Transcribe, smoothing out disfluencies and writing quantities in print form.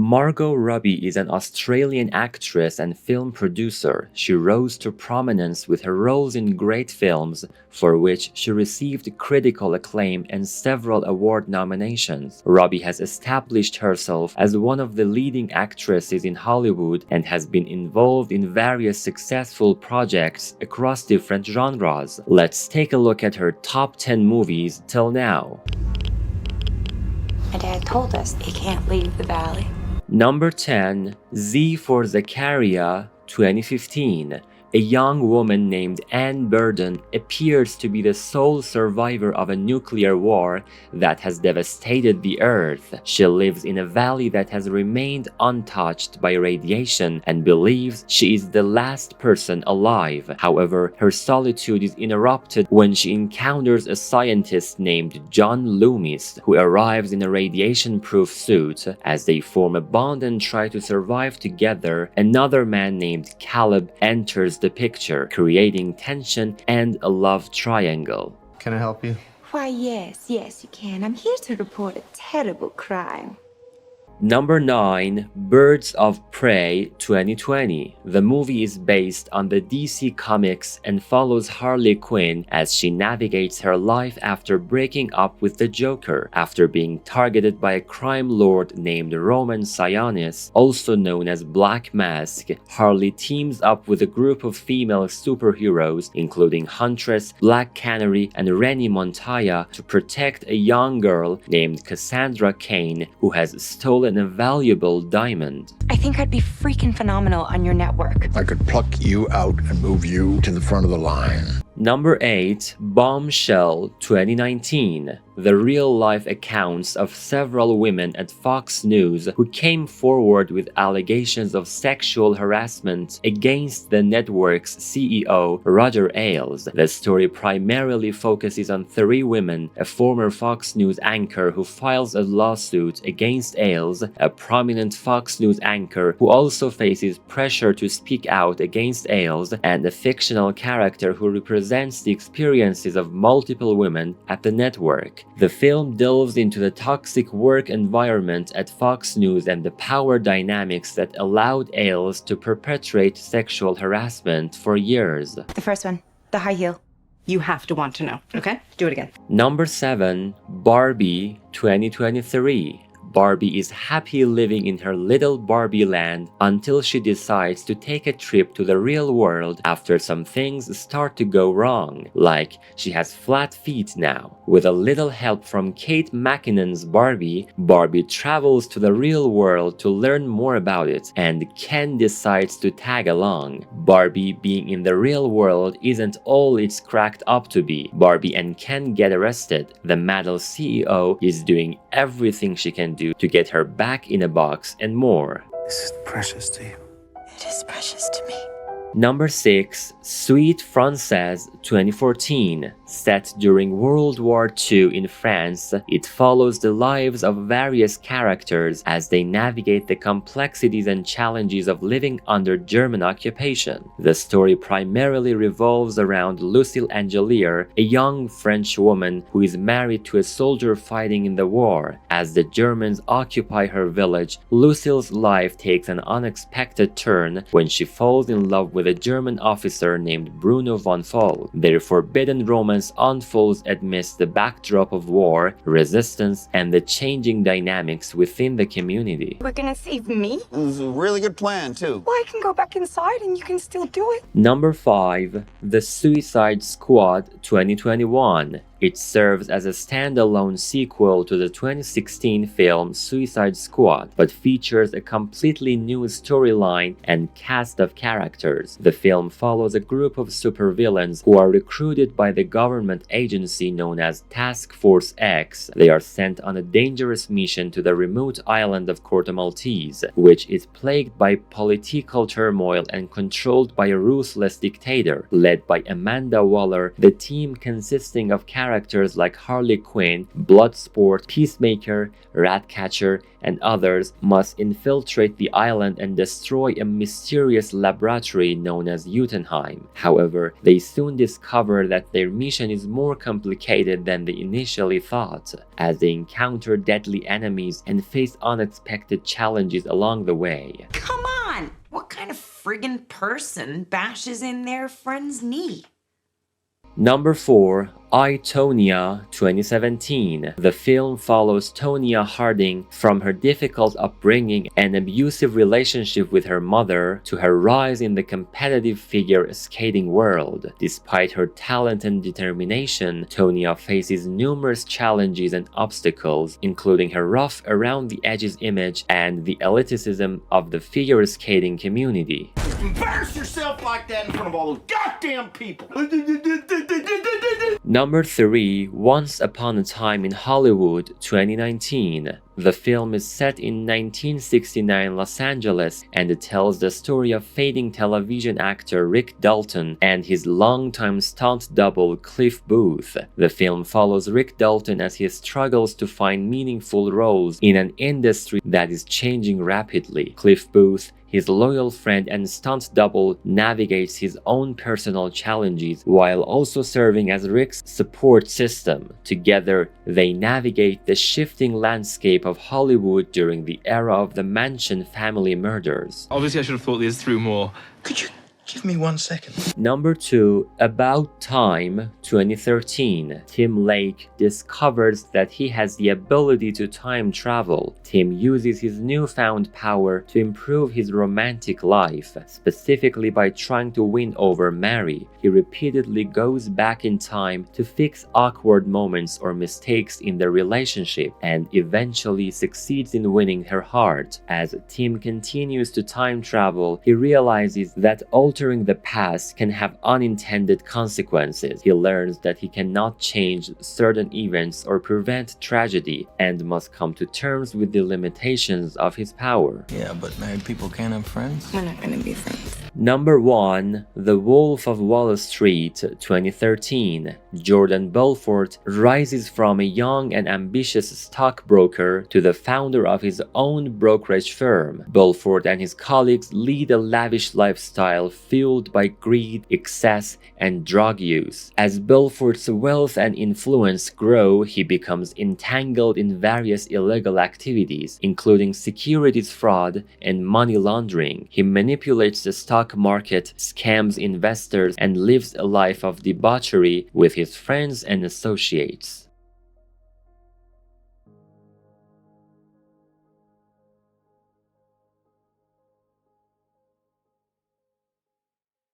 Margot Robbie is an Australian actress and film producer. She rose to prominence with her roles in great films, for which she received critical acclaim and several award nominations. Robbie has established herself as one of the leading actresses in Hollywood and has been involved in various successful projects across different genres. Let's take a look at her top 10 movies till now. My dad told us he can't leave the valley. Number 10, Z for Zachariah, 2015. A young woman named Anne Burden appears to be the sole survivor of a nuclear war that has devastated the Earth. She lives in a valley that has remained untouched by radiation and believes she is the last person alive. However, her solitude is interrupted when she encounters a scientist named John Loomis, who arrives in a radiation-proof suit. As they form a bond and try to survive together, another man named Caleb enters the picture, creating tension and a love triangle. Can I help you? Why, yes, you can. I'm here to report a terrible crime. Number 9, Birds of Prey 2020. The movie is based on the DC Comics and follows Harley Quinn as she navigates her life after breaking up with the Joker. After being targeted by a crime lord named Roman Sionis, also known as Black Mask, Harley teams up with a group of female superheroes, including Huntress, Black Canary, and Rennie Montoya, to protect a young girl named Cassandra Cain, who has stolen a valuable diamond. I think I'd be freaking phenomenal on your network. I could pluck you out and move you to the front of the line. Number 8, Bombshell 2019. The real-life accounts of several women at Fox News who came forward with allegations of sexual harassment against the network's CEO, Roger Ailes. The story primarily focuses on 3 women: a former Fox News anchor who files a lawsuit against Ailes, a prominent Fox News anchor who also faces pressure to speak out against Ailes, and a fictional character who represents the experiences of multiple women at the network. The film delves into the toxic work environment at Fox News and the power dynamics that allowed Ailes to perpetrate sexual harassment for years. The first one, the high heel. You have to want to know, okay? Do it again. Number 7, Barbie 2023. Barbie is happy living in her little Barbie land until she decides to take a trip to the real world after some things start to go wrong, like she has flat feet now. With a little help from Kate McKinnon's Barbie, Barbie travels to the real world to learn more about it, and Ken decides to tag along. Barbie being in the real world isn't all it's cracked up to be. Barbie and Ken get arrested. The Mattel CEO is doing everything she can do to get her back in a box and more. This is precious to you. It is precious to me. Number 6, Suite Française 2014. Set during World War II in France, it follows the lives of various characters as they navigate the complexities and challenges of living under German occupation. The story primarily revolves around Lucille Angelier, a young French woman who is married to a soldier fighting in the war. As the Germans occupy her village, Lucille's life takes an unexpected turn when she falls in love with a German officer named Bruno von Foll. Their forbidden romance unfolds amidst the backdrop of war, resistance, and the changing dynamics within the community. We're gonna save me? It was a really good plan, too. Well, I can go back inside and you can still do it. Number 5, The Suicide Squad 2021. It serves as a standalone sequel to the 2016 film Suicide Squad, but features a completely new storyline and cast of characters. The film follows a group of supervillains who are recruited by the government agency known as Task Force X. They are sent on a dangerous mission to the remote island of Corto Maltese, which is plagued by political turmoil and controlled by a ruthless dictator. Led by Amanda Waller, the team consisting of characters characters like Harley Quinn, Bloodsport, Peacemaker, Ratcatcher, and others must infiltrate the island and destroy a mysterious laboratory known as Utenheim. However, they soon discover that their mission is more complicated than they initially thought, as they encounter deadly enemies and face unexpected challenges along the way. Come on! What kind of friggin' person bashes in their friend's knee? Number 4. I, Tonya, 2017. The film follows Tonya Harding from her difficult upbringing and abusive relationship with her mother to her rise in the competitive figure skating world. Despite her talent and determination, Tonya faces numerous challenges and obstacles, including her rough around the edges image and the elitism of the figure skating community. Embarrass yourself like that in front of all those goddamn people. Number 3. Once Upon a Time in Hollywood, 2019. The film is set in 1969 Los Angeles and it tells the story of fading television actor Rick Dalton and his longtime stunt double Cliff Booth. The film follows Rick Dalton as he struggles to find meaningful roles in an industry that is changing rapidly. Cliff Booth, his loyal friend and stunt double, navigates his own personal challenges while also serving as Rick's support system. Together, they navigate the shifting landscape of Hollywood during the era of the Manson family murders. Obviously, I should have thought this through more. Could you give me 1 second? Number 2. About Time, 2013. Tim Lake discovers that he has the ability to time travel. Tim uses his newfound power to improve his romantic life, specifically by trying to win over Mary. He repeatedly goes back in time to fix awkward moments or mistakes in their relationship and eventually succeeds in winning her heart. As Tim continues to time travel, he realizes that altering the past can have unintended consequences. He learns that he cannot change certain events or prevent tragedy and must come to terms with the limitations of his power. Yeah, but married people can't have friends. We're not gonna be friends. Number 1. The Wolf of Wall Street, 2013. Jordan Belfort rises from a young and ambitious stockbroker to the founder of his own brokerage firm. Belfort and his colleagues lead a lavish lifestyle fueled by greed, excess, and drug use. As Belfort's wealth and influence grow, he becomes entangled in various illegal activities, including securities fraud and money laundering. He manipulates the stock market, scams investors, and lives a life of debauchery with his friends and associates.